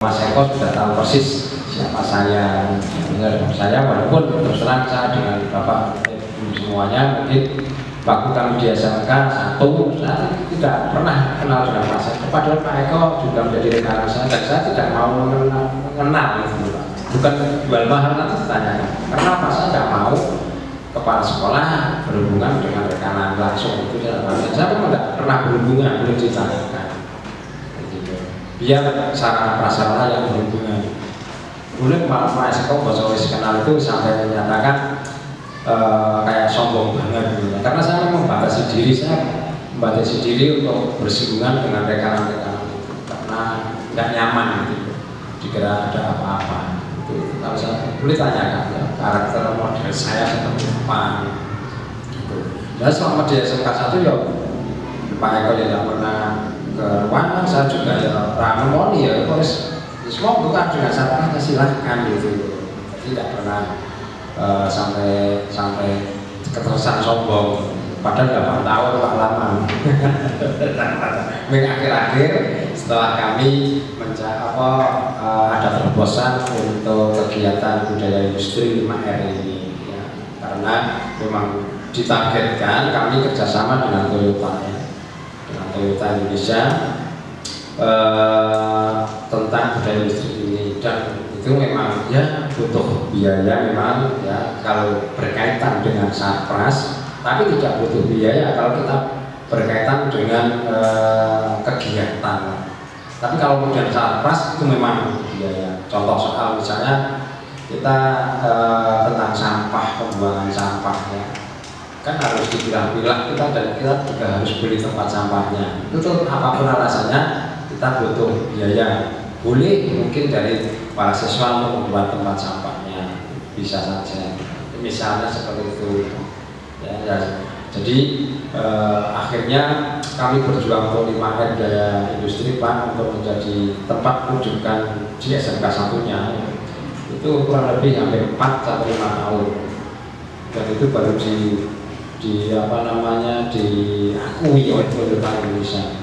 Mas Eko sudah tahu persis siapa saya. Saya walaupun terus terang saya dengan Bapak semuanya mungkin waktu kami di SMK satu, saya tidak pernah kenal dengan Mas Eko. Padahal Pak Eko juga menjadi rekan saya dan saya tidak mau mengenal gitu, Pak. Bukan jual mahal nanti ditanyakan. Kenapa saya tidak mau kepala sekolah berhubungan dengan rekanan langsung itu saya pun tidak pernah berhubungan, belum ditanyakan. Biar sarana prasarana yang berhubungan. Boleh Pak Eko bahasa kenal itu sampai menyatakan kayak sombong banget gitu. Karena saya memang membatasi diri untuk bersinggungan dengan rekan-rekan itu karena nggak nyaman gitu. Dikira ada apa-apa. Itu kalau saya boleh tanyakan ya, karakter model saya seperti apa. Gitu. Dan selama di SMK 1 ya Pak Eko ya tidak pernah ke ruangan, saya juga ya ramoni ya terus semua bukan dengan syaratnya silahkan gitu. Tidak pernah sampai keterusan sombong. Padahal 8 tahun pengalaman. Akhir-akhir setelah kami ada terobosan untuk kegiatan budaya industri 5R ini ya, karena memang ditargetkan kami kerjasama dengan Toyota ya, dengan Toyota Indonesia tentang budaya industri ini, dan itu memang ya butuh biaya memang ya kalau berkaitan dengan Sarpras, tapi tidak butuh biaya kalau kita berkaitan dengan kegiatan. Tapi kalau kemudian Sarpras itu memang butuh biaya. Contoh soal misalnya kita tentang sampah, pembuangan sampah ya, kan harus dipilah-pilah kita, dan kita juga harus beli tempat sampahnya. Itu apapun alasannya kita butuh biaya. Boleh mungkin dari para siswa untuk membuat tempat sampahnya, bisa saja. Misalnya seperti itu. Ya. Jadi akhirnya kami berjuang untuk 5R Budaya Industri Pak untuk menjadi tempat rujukan di SMK 1-nya. Itu kurang lebih hampir 4 sampai 5 tahun. Dan itu baru diakui oleh Toyota Indonesia.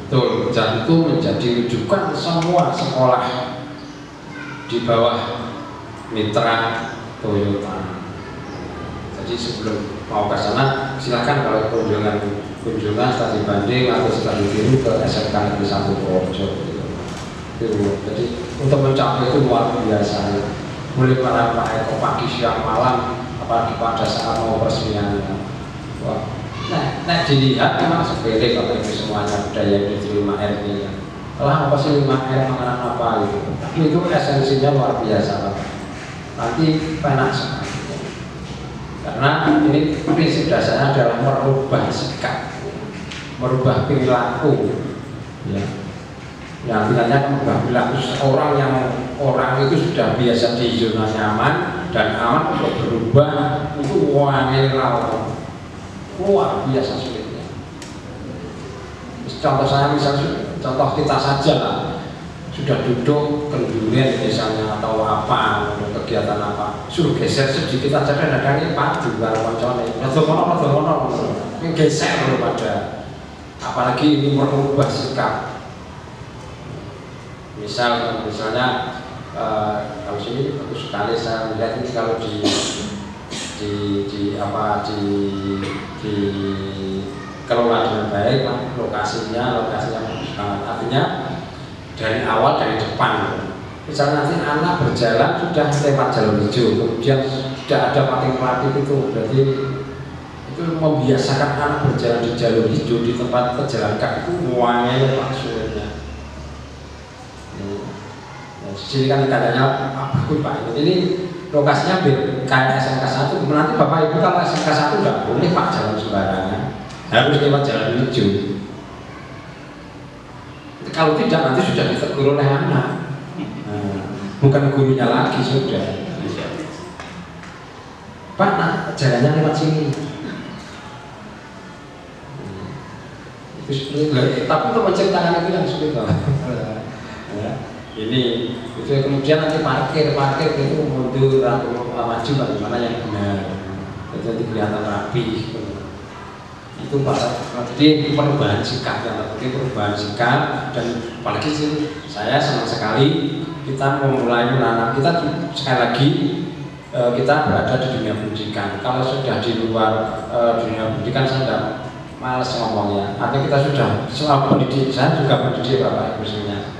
Betul, dan itu menjadi rujukan semua sekolah di bawah mitra Toyota. Jadi sebelum mau ke sana, silakan kalau kunjungan setelah dibanding atau setelah dikirim ke SMK Negeri 1 Purworejo. Jadi untuk mencapai itu luar biasa. Boleh para Pak Eko pagi, siang, malam, apalagi pada saat mau peresmiannya. Wah. Nah dilihat memang sepele kalau itu semuanya budaya industri 5R ini ya. Lah apa sih 5R mengenai apa gitu. Tapi itu esensinya luar biasa Pak. Nanti penak sekali. Karena ini prinsip dasarnya adalah merubah sikap, merubah perilaku ya. Yang bilangnya merubah perilaku orang itu sudah biasa di zona nyaman dan aman, untuk berubah itu wangil luar biasa sulitnya. Contoh saya misalnya, contoh kita saja lah, sudah duduk kendurian misalnya atau apa, kegiatan apa, suruh geser sedikit aja dan kadang-kadang Pak juga koncone, rodo-rodo, geser loh pada, apalagi ini merubah sikap. Misalnya kalau sini bagus sekali saya melihat ini kalau dikelola dengan baik, lokasinya bagus banget. Artinya dari awal, dari depan. Misalnya nanti anak berjalan sudah lewat jalur hijau, kemudian sudah ada pating relatif itu, berarti itu membiasakan anak berjalan di jalur hijau di tempat pejalan kaki itu muangnya maksudnya. Sini kan katanya Pak ini lokasinya kayak SMK 1. Nanti Bapak Ibu kalau SMK 1 nggak boleh Pak jalan sembarangan, harus lewat jalan hijau. Kalau tidak nanti sudah ditegur oleh anak, bukan gurunya lagi sudah. Pak, jalannya lewat sini. Itu seperti, tapi untuk menciptakan itu yang sulit ya. Ini itu kemudian nanti parkir itu mundur atau maju bagaimana yang benar, itu nanti kelihatan rapi. itu jadi perubahan sikap yang terjadi, perubahan sikap. Dan apalagi sih saya senang sekali kita memulai menanam, kita sekali lagi kita berada di dunia pendidikan. Kalau sudah di luar dunia pendidikan saya tidak males ngomongnya, artinya kita sudah soal pendidik, saya juga pendidik Bapak Ibu semuanya,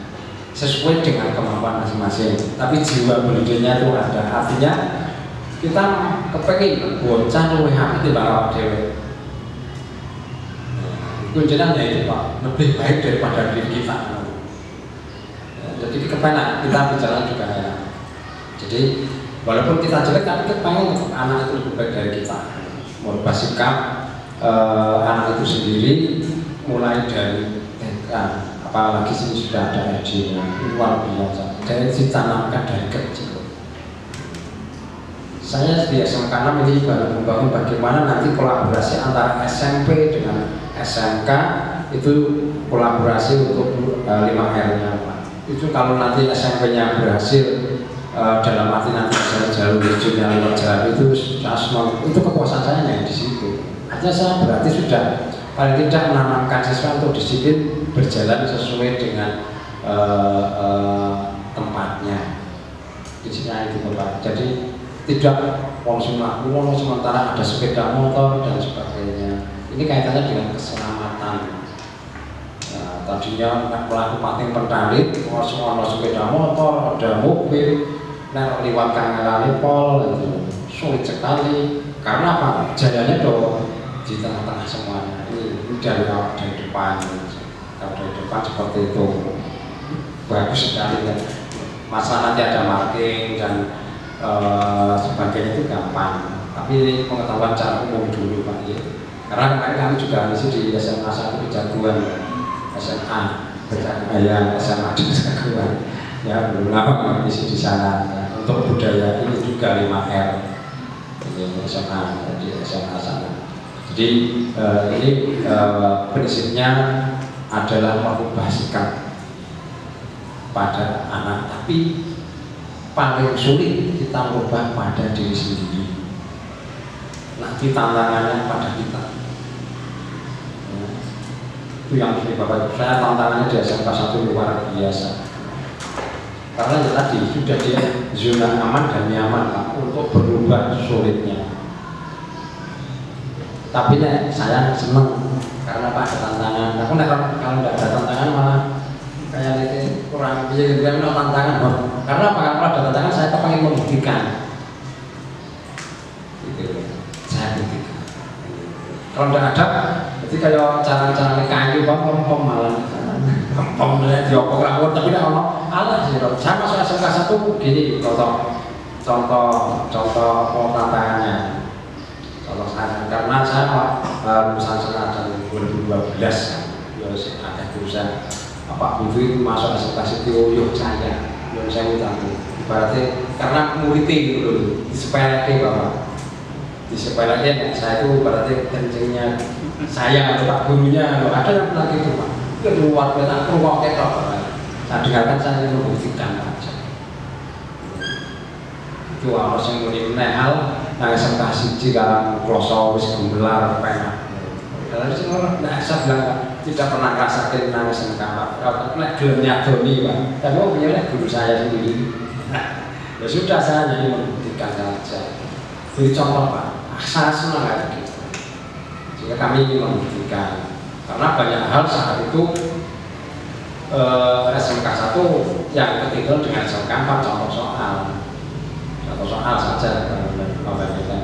sesuai dengan kemampuan masing-masing, tapi jiwa pendidiknya itu ada. Artinya kita kepengen bocah luwih apik timbang awak dhewe. Kuncinya itu Pak, lebih baik daripada diri kita. Jadi kepengen kita bicara juga ya. Jadi walaupun kita jelek, tapi kepengen anak itu lebih baik dari kita. Merubah sikap anak itu sendiri mulai dari apalagi sini sudah ada idenya luar biasa, dari ditanamkan dari kecil. Saya di SMK 6 ini baru membangun bagaimana nanti kolaborasi antara SMP dengan SMK itu kolaborasi untuk 5R-nya Pak. Itu kalau nanti SMP-nya berhasil dalam arti nanti misalnya jalur hijaunya lewat jalan itu kepuasan saya yang di situ. Artinya saya berarti sudah paling tidak menanamkan siswa untuk disiplin berjalan sesuai dengan tempatnya. Isinya itu Bapak. Jadi tidak sementara ada sepeda motor dan sebagainya. Ini kaitannya dengan keselamatan. Tadinya pelaku pating pendalit, semua sepeda motor, ada mobil, lewat kangelan pol, itu sulit sekali. Karena apa? Jalannya di tengah-tengah semuanya. Ini dari depan. Kalau dari depan seperti itu bagus sekali kan. Masalah nanti ada marking dan sebagainya itu gampang. Tapi pengetahuan cara umum dulu Pak ya. Karena kemarin kami juga ngisi di SMA 1 di Jagoan, SMA Berjaya, SMA di Jagoan. Ya belum lama ngisi di sana. Ya. Untuk budaya ini juga 5R di SMA di SMA sana. Jadi ini prinsipnya adalah merubah sikap pada anak, tapi paling sulit kita merubah pada diri sendiri. Nanti tantangannya pada kita. Itu yang Bapak saya tantangannya di SMK 1 luar biasa. Karena ya tadi sudah dia zona aman dan nyaman Pak, untuk berubah sulitnya. Tapi saya senang karena Pak ada tantangan. Aku kalau tidak ada tantangan malah kayak itu kurang bisa dibilang tantangan. Karena apa? Kalau ada tantangan saya pengen membuktikan. Saya buktikan. Kalau tidak ada, jadi kayak cara-cara kayu pom malah pom diopok rawon, tapi tidak ono alah sih. Saya masuk SMK 1 gini contoh tantangannya. Contoh saya karena saya lulusan tahun 2012 ya ada jurusan Pak Budi itu masuk SMK Sitio saya utang. Berarti karena muridnya gitu loh, disepeleke Bapak. Disepeleke saya itu berarti kencingnya saya atau Pak gurunya ada yang bilang gitu Pak. Itu luar biasa kerukoknya Bapak. Saya dengarkan saya membuktikan aja. Itu harus yang mulai hal yang SMK siji kalau kloso wis gemelar penak. Kalau sing ora saya bilang tidak pernah ngerasain nang SMK Pak. Kalau nek gelem nyadoni Pak. Tapi punya guru saya sendiri. Ya sudah saya hanya membuktikan saja. Beri contoh Pak. Saya senang kayak gitu. Sehingga kami ingin membuktikan. Karena banyak hal saat itu SMK 1 yang ketinggalan dengan SMK 4 contoh soal saja Bapak Ibu.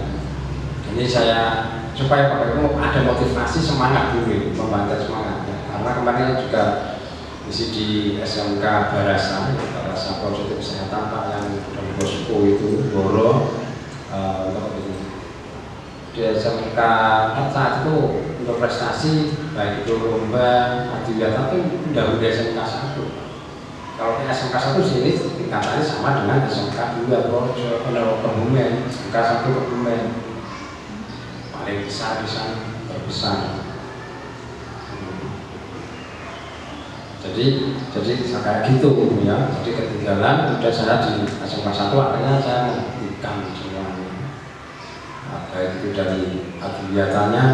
Ini saya supaya Bapak Ibu ada motivasi semangat dulu, membantu semangatnya. Karena kemarin juga isi di SMK Barasa Konsultif Kesehatan Pak yang Don Bosco itu Boro di SMK saat itu untuk prestasi baik itu lomba adiwiyata itu udah SMK 1. Kalau ke SMK 1 sini tingkatannya sama dengan SMK 2 Projo Kebumen, SMK 1 Kebumen paling besar di sana, terbesar. Jadi kayak gitu ya. Jadi ketinggalan udah saya di SMK 1 akhirnya saya membuktikan semuanya. Baik itu dari adiwiyatanya,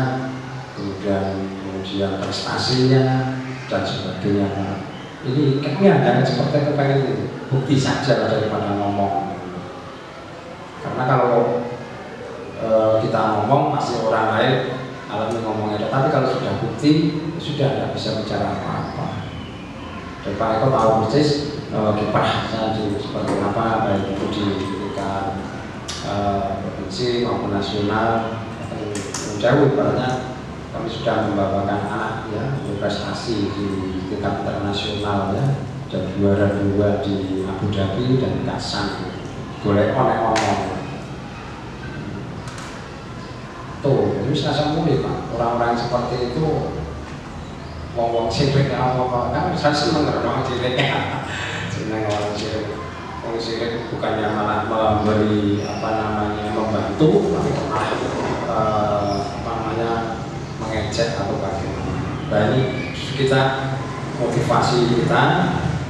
kemudian prestasinya dan sebagainya. Ini hanya seperti kepengen bukti saja daripada ngomong. Karena kalau kita ngomong pasti orang lain alami ngomongnya, tapi kalau sudah bukti sudah tidak bisa bicara apa-apa. Dan Pak Eko tahu persis kiprahnya seperti apa, baik itu di tingkat provinsi maupun nasional. Jauh ibaratnya kami sudah membawakan anak ya berprestasi di tingkat internasional ya, dan juara 2 di Abu Dhabi dan Kasan. Boleh oleh-oleh. Tuh, jadi saya mulai Pak, orang-orang seperti itu ngomong sirik apa kan saya senang orang sirik senang orang sirik. Orang sirik bukannya malah memberi membantu, tapi malah mengejek atau bagaimana. Nah ini kita motivasi kita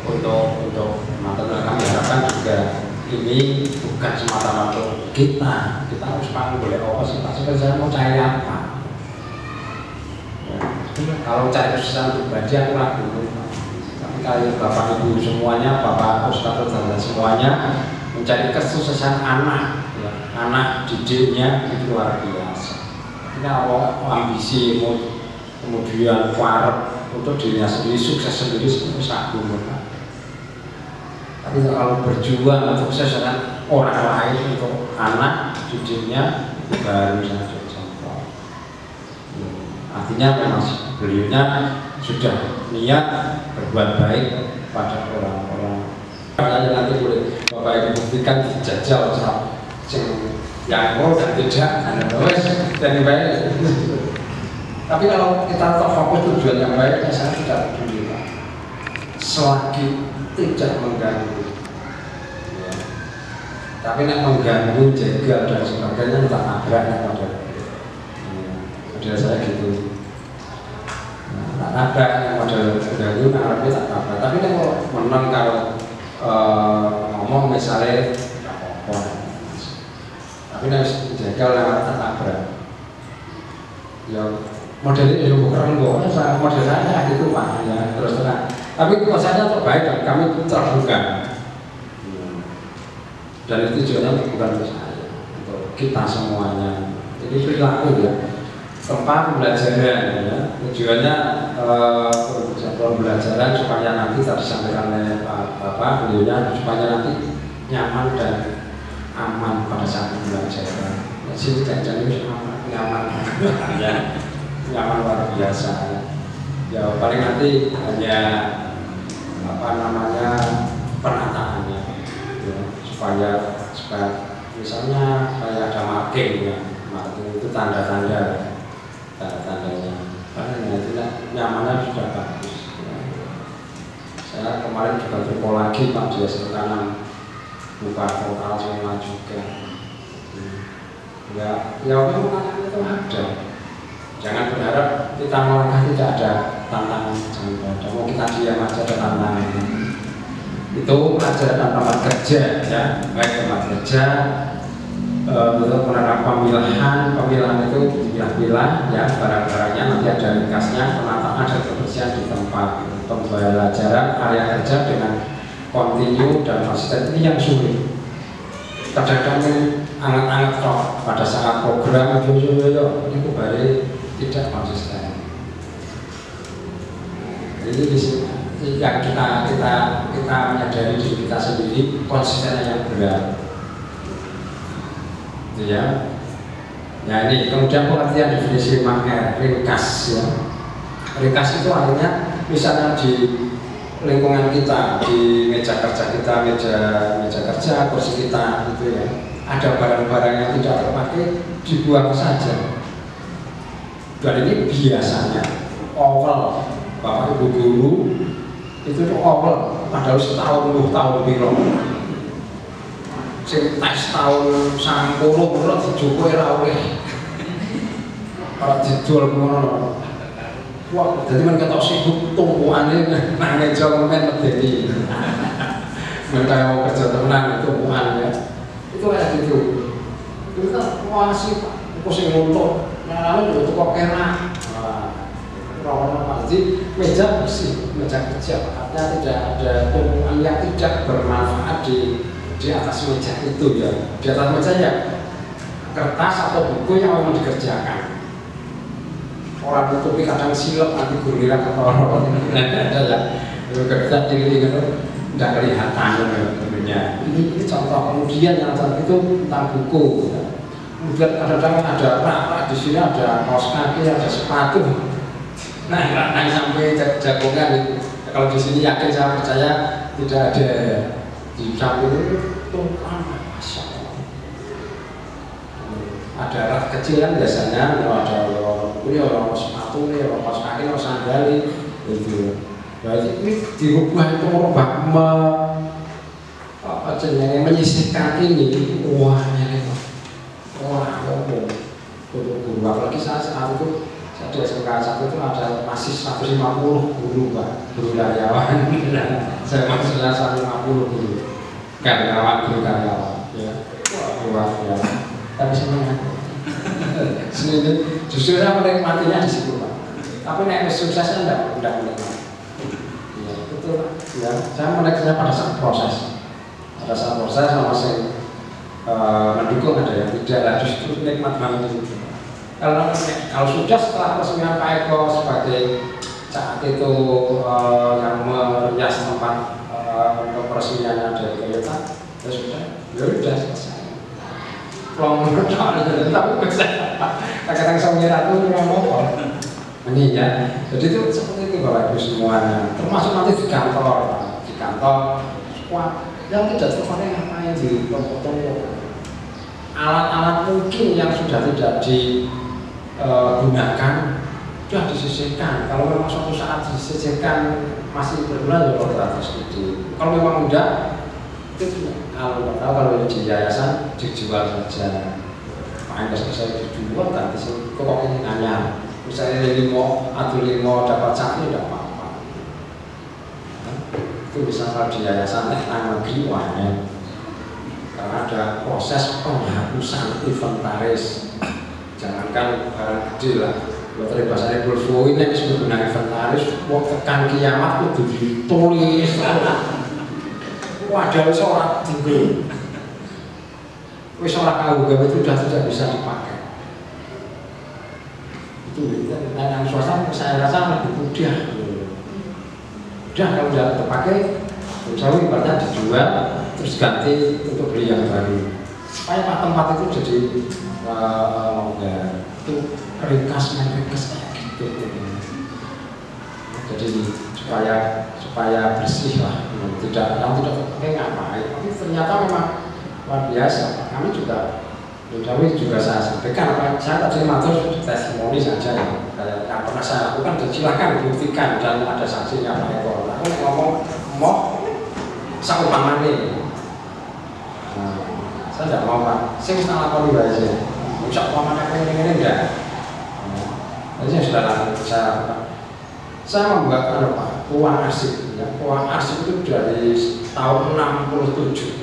untuk teman-teman, kami harapkan juga ini bukan semata-mata kita harus paham boleh apa sih Pak, saya mau cari apa ya, kalau cari kesusahan pribadi aku ragu, tapi kalau Bapak Ibu semuanya, Bapak Ustadz dan semuanya mencari kesuksesan anak ya, anak didiknya itu luar biasa. Ini ambisi kemudian farep untuk dirinya sendiri, sukses sendiri itu sagu. Tapi kalau berjuang untuk kesuksesan orang lain, untuk anak didiknya, baru saja contoh. Artinya memang beliaunya sudah niat berbuat baik pada orang-orang. Makanya nanti boleh Bapak Ibu buktikan dijajal yang mau dan tidak, dan baik. Tapi kalau kita terfokus tujuan yang baik, saya tidak peduli Pak. Selagi tidak mengganggu, ya. Tapi nek mengganggu, jegal dan sebagainya, tak nabraknya pada model saya gitu. Tak nabraknya model mengganggu, karena tak nabrak. Tapi nek menang kalau ngomong misalnya tidak apa-apa. Tapi nek jegal lewat tak nabrak. Ya modelnya ya bukan model saya gitu Pak, ya terus terang. Tapi kuasanya terbaik dan kami terbuka. Dan itu tujuannya bukan untuk saya, untuk kita semuanya. Jadi perilaku ya, tempat pembelajaran ya. Tujuannya pembelajaran supaya nanti tadi disampaikan oleh Pak Bapak beliaunya, supaya nanti nyaman dan aman pada saat pembelajaran. Ya, sini jadi nyaman ya. Nyaman luar biasa ya, paling nanti hanya penataannya ya, supaya misalnya kayak ada marking ya, marking itu tanda-tandanya karena itu nyamannya sudah bagus ya. Saya kemarin juga berpo lagi Pak di kanan buka vokal semua juga ya memang itu ada. Jangan berharap kita melangkah tidak ada tantangan, jangan ada. Mau kita diam aja ada tantangan. Itu ajaran tempat kerja ya, baik tempat kerja untuk menerapkan pemilahan itu dipilah-pilah ya, barang-barangnya nanti ada ringkasnya, penataan dan kebersihan di tempat pembelajaran area kerja dengan kontinu dan konsisten. Ini yang sulit. Kadang-kadang anget-anget kok pada saat program itu balik tidak konsisten. Jadi di sini yang kita menyadari diri kita sendiri, konsistennya yang berat. Itu ya. Ya ini kemudian pengertian definisi makna ringkas ya. Ringkas itu artinya misalnya di lingkungan kita, di meja kerja kita, meja kerja, kursi kita gitu ya. Ada barang-barang yang tidak terpakai dibuang saja. Dan ini biasanya awal Bapak Ibu guru itu awal padahal setahun piro sing tes tahun 90 dijupuk ora oleh kalau dijual ngono wah jadi men ketok sibuk tumpukane nang meja men medeni men kaya kerja tenan tumpukan ya itu kayak gitu itu kan wah sih aku sing nguntuk lalu itu kok kena ruangan jadi meja bersih, meja kerja, artinya tidak ada tumpukan yang tidak bermanfaat di atas meja itu ya. Di atas meja ya kertas atau buku yang memang dikerjakan. Orang tutupi kadang silap nanti guru bilang ke orang ada ya. Kertas ini tidak kelihatan tentunya. Ini contoh. Kemudian yang terakhir itu tentang buku. Kemudian kadang-kadang ada rak di sini, ada kaos kaki, ada sepatu. Nah, naik sampai jagongan itu. Kalau di sini yakin saya percaya tidak ada di samping itu tumpang, masya Allah. Ada rak kecil kan biasanya, kalau ada orang sepatu, orang kaos kaki, orang sandali, gitu. Jadi ini dirubah itu merubah menyisihkan ini, wah ini. Wah, guru apalagi saya saat itu saya di SMK 1 itu ada masih 150 guru Pak, guru karyawan. Saya masih 150 guru karyawan, ya. Wah, ya. Tapi sebenarnya sini justru saya menikmatinya di situ Pak. Tapi nek suksesnya enggak menikmati. Ya, betul Pak. Ya, saya menikmatinya pada saat proses. Pada saat proses sama saya mendukung ada yang tidak, justru nikmat banget itu. Kalau sudah setelah peresmian Pak Eko sebagai saat itu yang merias tempat untuk peresmiannya dari Toyota, ya sudah selesai. Plong tapi bisa kadang-kadang saya mengira itu ngomong ini ya. Jadi itu seperti itu Bapak Ibu semuanya. Termasuk nanti di kantor, wah yang tidak terpakai ngapain di toko-toko. Alat-alat mungkin yang sudah tidak digunakan sudah disisihkan. Kalau memang suatu saat disisihkan masih berguna ya gratis gitu. Kalau memang udah itu kalau di yayasan dijual saja. Makanya saya dijual ganti kok ini nanya. Misalnya 5 dapat satu tidak apa-apa. Itu bisa kalau di yayasan negeri wahnya. Karena ada proses penghapusan inventaris. Jangankan barang gede lah, buat bahasanya Volvo ini yang disebut dengan inventaris, waktu tekan kiamat itu ditulis. Wadah seorang tinggi, seorang kagum itu sudah tidak bisa dipakai. Itu yang swasta saya rasa lebih mudah. Udah kalau sudah terpakai, misalnya ibaratnya dijual, terus ganti untuk beli yang baru. Supaya tempat itu jadi itu ringkas kayak gitu. Jadi supaya bersih lah, tidak terpakai ngapain. Tapi ternyata memang luar biasa. Kami juga saya sampaikan, saya tadi matur testimoni saja ya. Yang pernah saya lakukan, dan silakan buktikan dan ada saksinya Pak Eko. Aku ngomong mau saumpamane. Saya tidak mau Pak, saya bisa lapor dulu aja. Bisa umpamanya ini enggak. Jadi saya sudah lakukan. Saya membuat uang arsip. Ya. Uang arsip itu dari tahun 67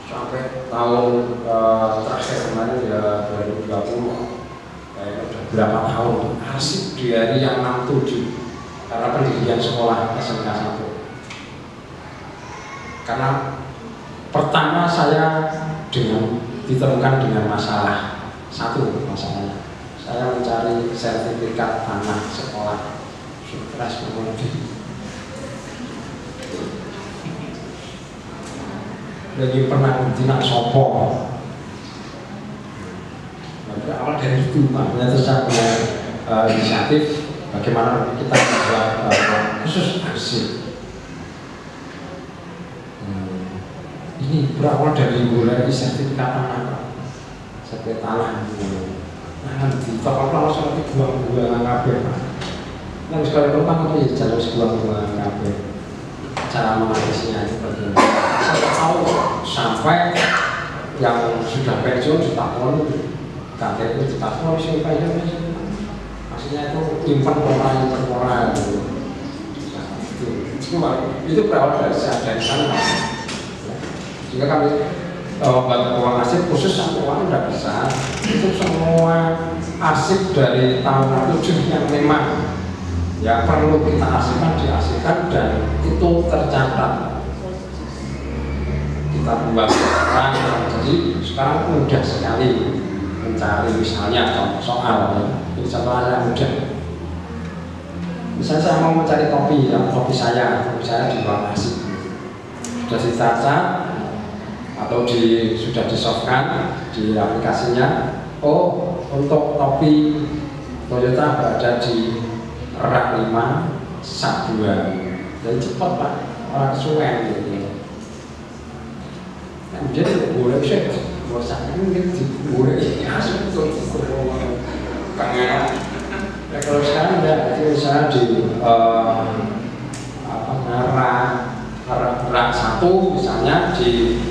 sampai tahun terakhir kemarin ya 2020. Udah berapa tahun arsip dari yang 67 karena pendidikan sekolah SMK 1. Karena pertama saya ditemukan dengan masalah satu masalahnya. Saya mencari sertifikat tanah sekolah sukses mengundi. Lagi pernah tidak sopo. Awal dari itu makanya terus saya punya inisiatif bagaimana kita membuat khusus arsip. Ini berawal dari mulai sertifikat tanah, sertifikat tanah. Nah, di toko langsung lagi buang-buang kabel. Yang sekali pertama itu jalur buang-buang kabel. Cara mengatasinya seperti ini. Saya tahu sampai yang sudah pensiun ditakon, KTP ditakon siapa yang maksudnya itu nyimpan orang itu berawal dari saya dari sana. Jika kami buat uang arsip khusus satu uang tidak bisa, itu semua arsip dari tahun 7 yang memang yang perlu kita hasilkan dihasilkan dan itu tercatat kita buat orang. Jadi sekarang mudah sekali mencari misalnya contoh soal ini contohnya mudah. Misalnya saya mau mencari topi ya, topi saya di bawah nasi sudah dicatat atau sudah di-softkan di aplikasinya. Oh, untuk topi Toyota berada di rak 5 Sabuan. Jadi cepat Pak, orang kesuwen gitu. Jadi boleh sih, bosan mungkin boleh asal itu kangen. Ya, kalau sekarang ada misalnya di rak 1 misalnya di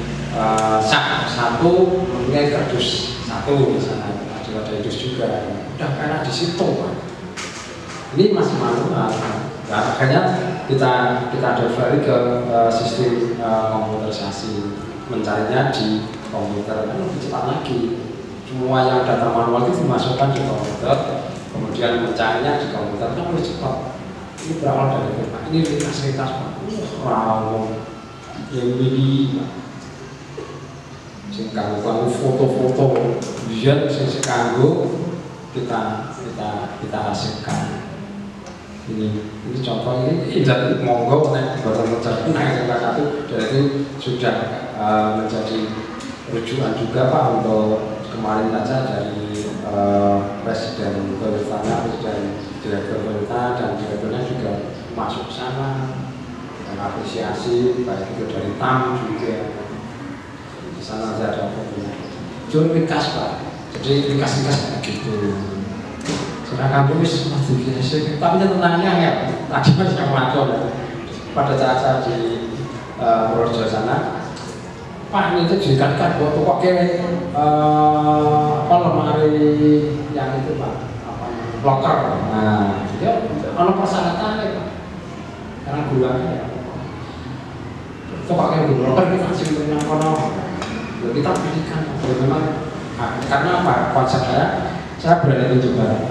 sak 1 mungkin kardus 1 misalnya ada itu juga. Udah karena di situ Pak. Ini masih manual. Nah, makanya kita delivery ke sistem komputerisasi, mencarinya di komputer kan lebih cepat lagi. Semua yang data manual itu dimasukkan di komputer, kemudian mencarinya di komputer kan lebih cepat. Ini berawal dari Pak. Ini lintas-lintas Pak. Wow, yang ini sing kanggo foto-foto, biar sing kanggo kita hasilkan. Ini contoh ini jadi monggo nek boten menceritakan salah satu dan itu sudah menjadi rujukan juga Pak untuk kemarin saja dari Presiden Toyota, Presiden Direktur Toyota dan direkturnya juga masuk sana dan apresiasi baik itu dari TAM juga di sana ada jauh ringkas Pak. Jadi ringkas-ringkas kayak gitu. Karena kamu masih biasa, tapi tenangnya ya, tadi masih yang macam pada saat di Purworejo sana, Pak ini itu dikatakan buat pakai lemari yang itu Pak, locker. Nah, jadi kalau persyaratannya Pak, karena gulanya ya, itu pakai locker kita simpen yang kono, kita berikan, memang karena apa konsep saya berani juga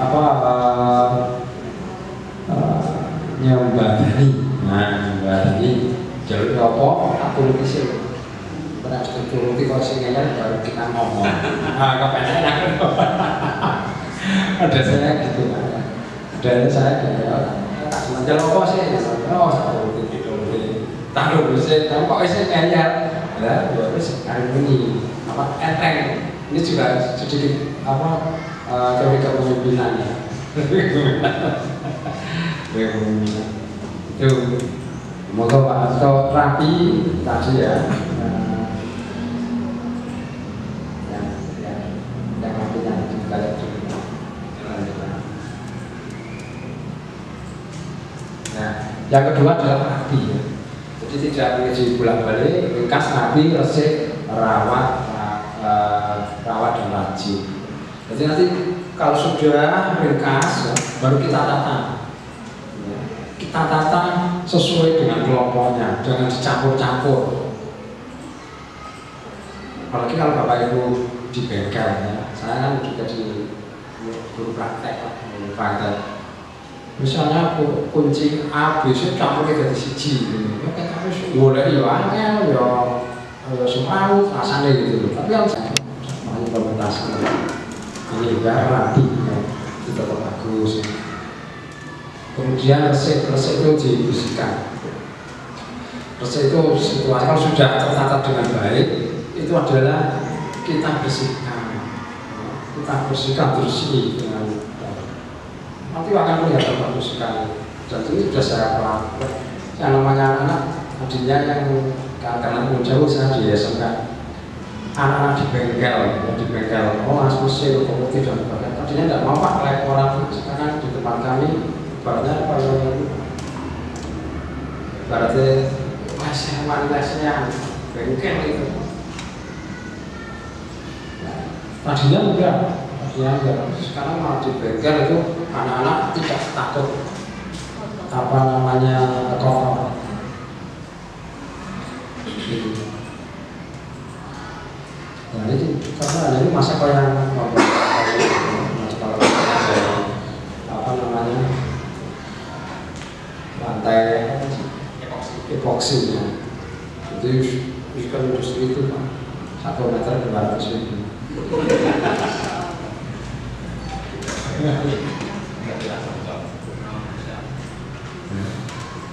nyembadani, nyembadani jalur apa aku lebih sih pernah turuti kalau singgahnya baru kita ngomong. Kepengen ada saya gitu, ada saya gitu. Jalur apa sih? Oh satu turuti, taruh sih. Kamu kok sih kayaknya? Ada dua hari ini apa enteng. Ini juga sedikit apa teori kepemimpinan ya. Itu moga Pak atau rapi tadi ya. Yang rapinya kita lihat dulu. Nah, yang kedua adalah rapi ya. Jadi tidak menjadi bolak-balik, ringkas, rapi, resik, rawat dan rajin. Jadi nanti kalau sudah ringkas, baru kita tata. Kita tata sesuai dengan kelompoknya, jangan dicampur-campur. Apalagi kalau Bapak Ibu di bengkel, ya. Saya kan juga di guru praktek. Misalnya kunci A, B, C campur kita di siji. Ya kan harus boleh ya angel, ya semau, rasanya gitu. Tapi yang saya mau implementasi ini juga rapi, ya. Itu tetap bagus. Kemudian resep itu dibersihkan. Resep itu situasi kalau sudah tertata dengan baik, itu adalah kita bersihkan bersih dengan nanti akan kelihatan bagus sekali. Dan ini sudah saya pelajari. Yang namanya anak tadinya yang karena jauh saya di SMK, anak-anak di bengkel, oh mas mesin, lokomotif dan sebagainya. Tadinya tidak mau Pak kayak orang, sekarang di tempat kami ibaratnya apa yang ibaratnya lesnya bengkel itu. Tadinya enggak, sekarang malah di bengkel itu anak-anak tidak takut apa namanya kotor. Nah ini karena ini masa yang apa namanya lantai epoksinya itu kan industri itu Pak 1 meter 200.000.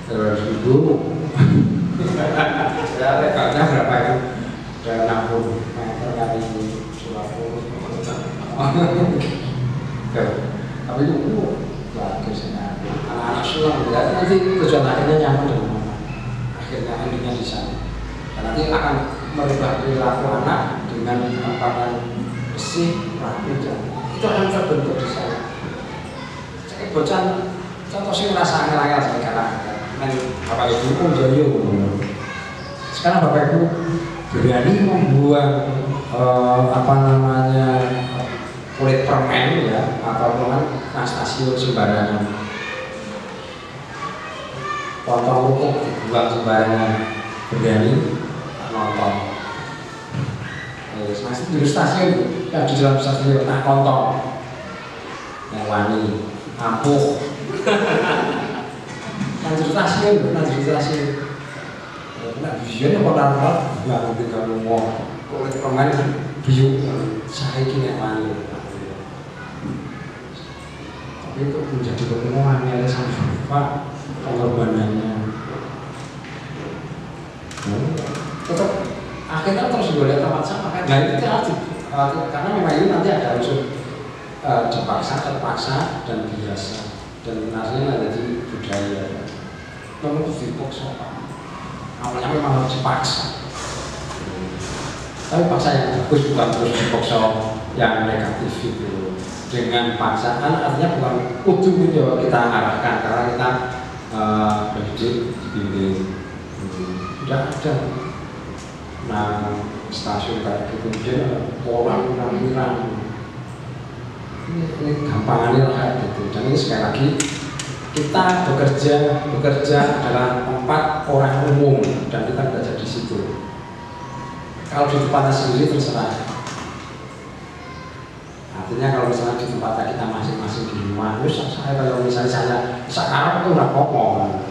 200.000 ya lebarnya berapa itu? Dari 60 meter kali 20. Tapi itu bagus ya. Anak-anak sulam ya, nanti tujuan akhirnya nyaman dengan mama. Akhirnya endingnya di sana. Dan nanti akan merubah perilaku anak dengan makanan bersih, rapi dan itu akan terbentuk di sana. Cek bocah contoh sih merasa angel-angel sekarang. Bapak Ibu pun jadi sekarang Bapak Ibu berani membuang kulit permen ya atau Anastasium sembarangan, potong rukuk dibuang sembarangan, berani nonton. Masih di stasiun ya, di dalam stasiun tak kontong yang wani ampuh nanti stasiun nah biasanya orang-orang yang tinggal ngomong kulit permen biu saya kini wani. Tapi itu menjadi kepenuhan ya sampai Pak pengorbanannya tetap akhirnya terus boleh tempat sama kan. Nah itu karena memang ini nanti ada unsur terpaksa dan biasa dan nasinya ada di budaya memang dipaksa awalnya memang harus dipaksa tapi paksa yang bagus bukan terus dipaksa yang negatif itu. Dengan paksaan artinya bukan kudu kita arahkan karena kita berdidik dibimbing tidak ada nah stasiun kayak gitu dia orang pirang ini gampangannya kayak gitu. Dan ini sekali lagi kita bekerja adalah tempat orang umum dan kita belajar di situ. Kalau di tempatnya sendiri terserah. Artinya kalau misalnya di tempatnya kita masing-masing di rumah, terus saya kalau misalnya saya sekarang itu udah ngomong.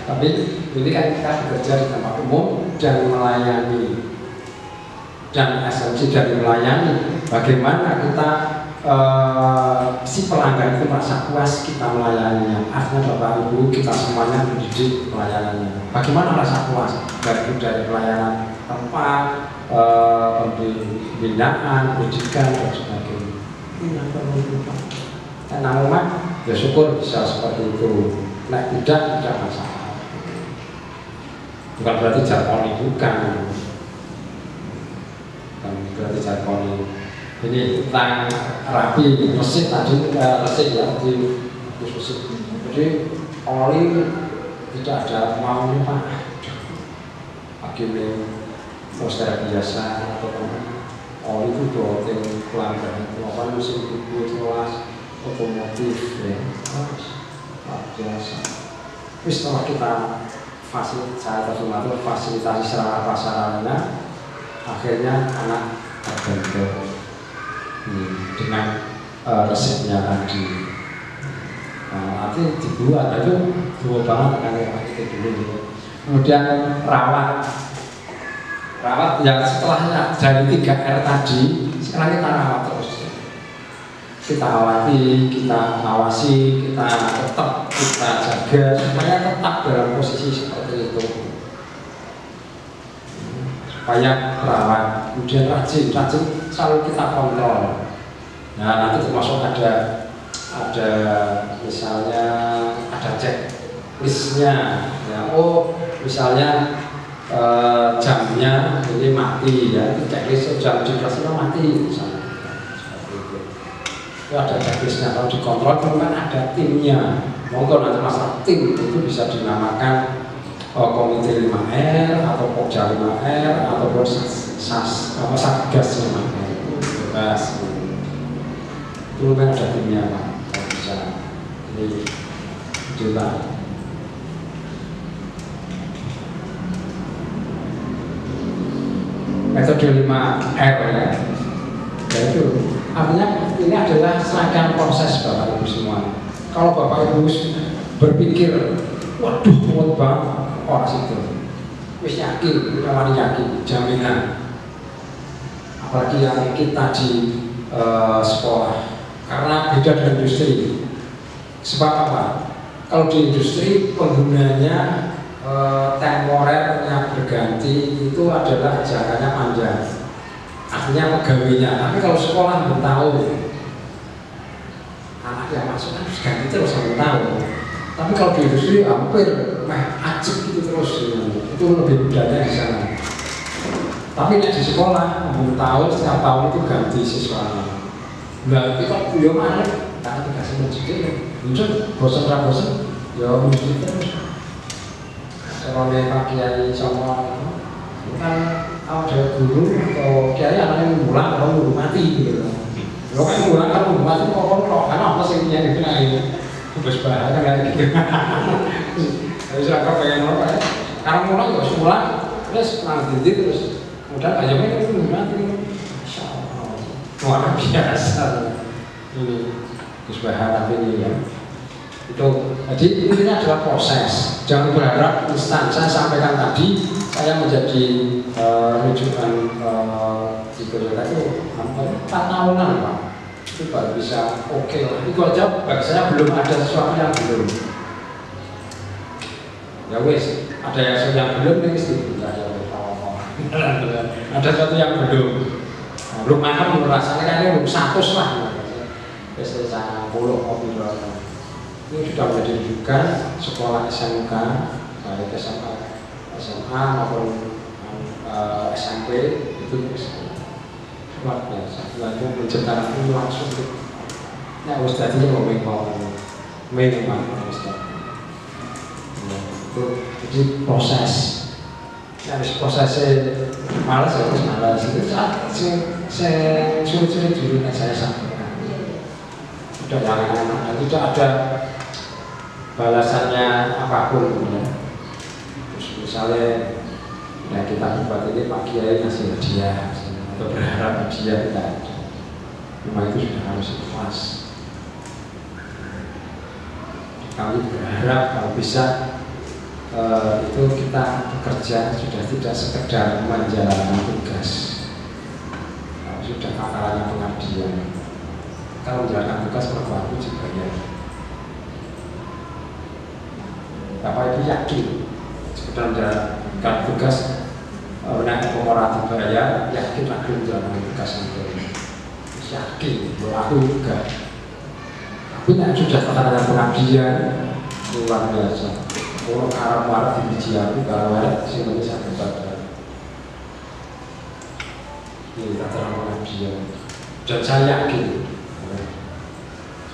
Tapi ini kan kita bekerja di tempat umum dan melayani. Dan esensi dari melayani, bagaimana kita si pelanggan itu merasa puas kita melayaninya. Artinya Bapak Ibu kita semuanya mendidik pelayanannya. Bagaimana merasa puas dari pelayanan tempat, pembinaan, pendidikan dan sebagainya. Ini yang perlu Pak. Dan namun ya syukur bisa seperti itu. Nah tidak masalah. Bukan berarti jargon bukan. Berarti jargon ini tentang rapi resik tadi resik ya di resik. Jadi oli tidak ada maunya Pak. Akhirnya proses biasa atau oli itu doang pelanggan apa musim buku kelas otomotif ya biasa. Tapi setelah kita fasilitasi sarana prasarana akhirnya anak terbentuk dengan resepnya tadi. Nanti dibuat itu dua banget kan yang itu dulu. Kemudian rawat yang setelahnya dari 3R tadi sekarang kita rawat terus. Kita awasi, kita tetap kita jaga supaya tetap dalam posisi seperti itu. Supaya rawat, kemudian rajin selalu kita kontrol. Nah nanti termasuk ada misalnya ada checklistnya ya. Oh misalnya jamnya ini mati ya, checklist jam 12 mati misalnya seperti itu. Itu ada checklistnya, kalau dikontrol itu kan ada timnya. Monggo nanti masalah tim itu bisa dinamakan komite 5R atau Pokja 5R ataupun Satgas 5R bebas. Itu kan ada timnya Pak, kalau bisa ini juga. Metode 5R ya. Itu artinya ini adalah serangkaian proses Bapak Ibu semua. Kalau Bapak Ibu berpikir, waduh kuat banget orang situ, wis yakin, punya yakin, jaminan. Apalagi yang kita di sekolah, karena beda dengan industri. Sebab apa? Kalau di industri penggunanya temporernya berganti itu adalah jangkanya panjang, artinya pegawainya. Tapi kalau sekolah belum tahu, anak yang masuk kan harus ganti terus sampai tahu. Tapi kalau di industri hampir acik gitu terus, itu lebih mudahnya di sana. Tapi di sekolah belum tahu, setiap tahun itu ganti siswanya. Nah, kita belum ada, karena dikasih menjadi, muncul bosan ya mesti terus. Kalau Pak Kiai sama kan ada guru atau Kiai anaknya ngulang kalau guru mati gitu. Lo kan ngulang kalau guru mati kok karena apa sih yang dikenai? Terus bahaya kayak gitu. Tapi saya pengen apa ya? Karena ngulang ya sekolah terus nanti terus kemudian aja mereka guru mati. Insya Allah luar biasa ini terus bahaya tapi ini ya. Itu jadi intinya adalah proses, jangan berharap instan. Saya sampaikan tadi saya menjadi rujukan di Toyota itu 4 tahunan Pak, itu baru bisa oke lah. Itu aja bagi saya belum ada sesuatu yang belum ya wes, ada yang belum nih ada sesuatu yang belum mantap rasanya kayaknya belum 100 lah biasanya saya 10 mobil ini sudah menjadi rujukan sekolah SMK, baik SMA maupun SMP itu luar biasa. Lalu menciptakan itu langsung ya ustadznya mau memang ustadz. Itu jadi proses. Harus prosesnya malas itu saat saya sulit dulu saya sampaikan. Sudah jangan tidak ada balasannya apapun ya. Terus misalnya ya kita buat ini Pak Kiai ngasih hadiah atau berharap hadiah tidak ada, memang itu sudah harus ikhlas. Kami berharap kalau bisa itu kita bekerja sudah tidak sekedar menjalankan tugas, sudah takarannya pengabdian. Kalau menjalankan tugas perlu dibayar. Bapak Ibu yakin sekedar menjalankan tugas naik pemerintah dibayar, yakin akan menjalankan tugas itu, yakin bahwa aku juga. Tapi yang sudah takaran pengabdian luar biasa. Orang Arab di biji aku kalau ada sih bisa berbadan. Ini takaran pengabdian. Dan saya yakin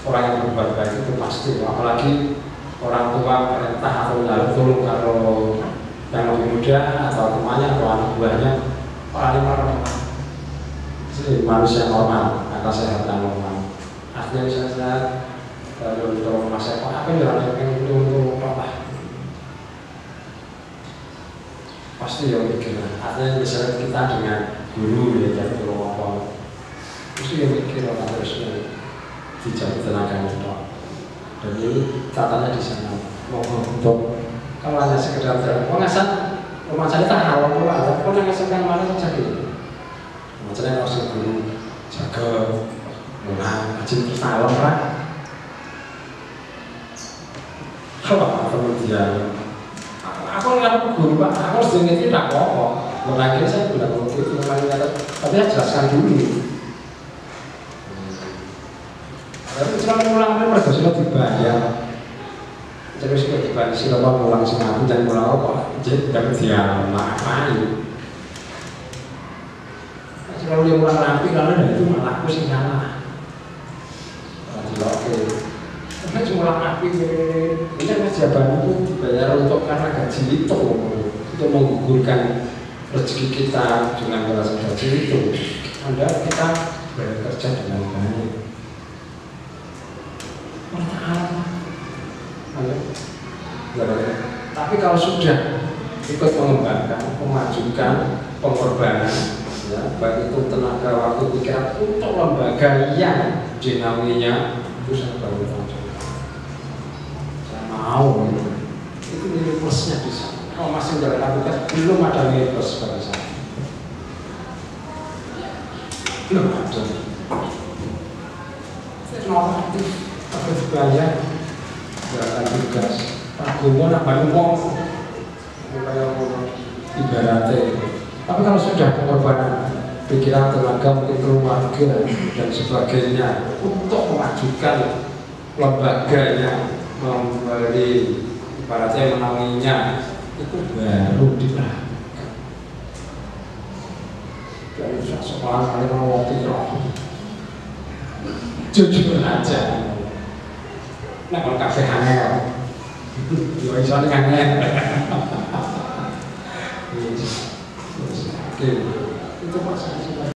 orang yang berbuat baik itu pasti, apalagi orang tua perintah atau lalu tolong kalau yang lebih muda atau temannya atau anak buahnya paling normal, manusia normal, akal sehat dan normal. Artinya misalnya untuk masa apa yang untuk apa? Pasti yang mikir. Artinya misalnya kita dengan guru ya jadi tolong apa? Pasti yang mikir orang terusnya dijawab tenaga itu. Dan ini katanya di sana untuk kalau hanya sekedar pengasan rumah saya tak awal pula pun yang sekarang mana saja gitu macamnya harus guru jaga mulai rajin terus awal lah apa kemudian aku nggak guru Pak aku harus ini tidak apa mulai saya bilang begitu tapi saya jelaskan dulu tapi cuma mulai mereka sudah dibayar. Terus ketika siapa pulang semua dan pulang apa, jadi dapat dia ngapain? Kalau dia pulang rapi karena dari itu malah aku sih ngalah. Oke, karena cuma rapi ini kan jawaban itu dibayar untuk karena gaji itu untuk menggugurkan rezeki kita dengan merasa gaji itu. Anda kita bekerja dengan baik. Tapi kalau sudah ikut mengembangkan, memajukan pengorbanan, ya, baik itu tenaga, waktu, pikiran untuk lembaga yang dinaminya itu saya baru tahu. Saya mau itu nilai plusnya di sana. Kalau masih menjalankan tugas belum ada nilai plus pada saya, belum ada. Normatif harus bayar jalan tugas. Agama nak bantu wong kayak ibaratnya. Tapi kalau sudah pengorbanan pikiran, tenaga, mungkin keluarga dan sebagainya untuk memajukan lembaga yang memberi ibaratnya menanginya, itu baru diperhatikan. Dari sekolah kalian mau tiroh jujur aja. Nah kalau kafe angel ya iso ning angel. Itu masalah.